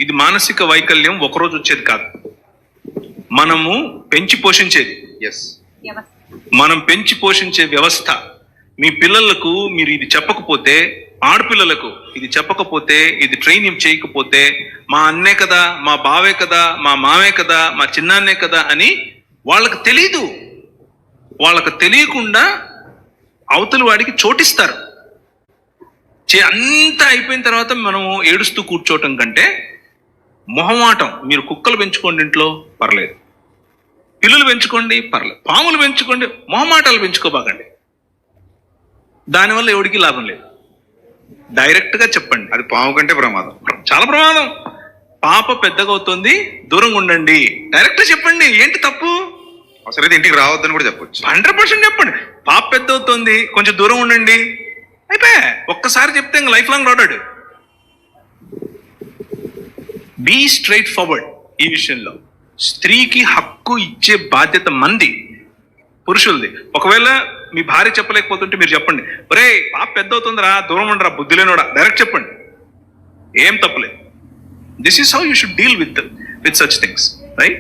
ఇది మానసిక వైకల్యం ఒకరోజు వచ్చేది కాదు, మనము పెంచి పోషించేది. ఎస్, మనం పెంచి పోషించే వ్యవస్థ. మీ పిల్లలకు మీరు ఇది చెప్పకపోతే, ఆడపిల్లలకు ఇది చెప్పకపోతే, ఇది ట్రైనింగ్ చేయకపోతే, మా అన్నే కదా, మా బావే కదా, మా మావే కదా, మా చిన్నాన్నే కదా అని వాళ్ళకి తెలీదు. వాళ్ళకు తెలియకుండా అవతలి వాడికి చోటిస్తారు. అంతా అయిపోయిన తర్వాత మనము ఏడుస్తూ కూర్చోవటం కంటే మొహమాటం. మీరు కుక్కలు పెంచుకోండి ఇంట్లో, పర్లేదు. పిల్లులు పెంచుకోండి, పర్లేదు. పాములు పెంచుకోండి, మొహమాటాలు పెంచుకోబాకండి. దానివల్ల ఎవడికి లాభం లేదు. డైరెక్ట్గా చెప్పండి. అది పాము కంటే ప్రమాదం, చాలా ప్రమాదం. పాప పెద్దగా అవుతుంది, దూరంగా ఉండండి, డైరెక్ట్గా చెప్పండి. ఏంటి తప్పు? అవసరమైతే ఇంటికి రావద్దని కూడా చెప్పొచ్చు. 100% చెప్పండి. పాప పెద్ద అవుతుంది, కొంచెం దూరం ఉండండి, అయిపోయా. ఒక్కసారి చెప్తే ఇంకా లైఫ్ లాంగ్ రాడాడు. Be straightforward. ఈ విషయంలో స్త్రీకి హక్కు ఇచ్చే బాధ్యత మంది, పురుషులది. ఒకవేళ మీ భార్య చెప్పలేకపోతుంటే మీరు చెప్పండి, ఒరే పాప పెద్ద అవుతుందిరా, దూరం ఉండరా, బుద్ధి లేనోడా, డైరెక్ట్ చెప్పండి. ఏం తప్పులేదు. This is how you should deal with such things, right?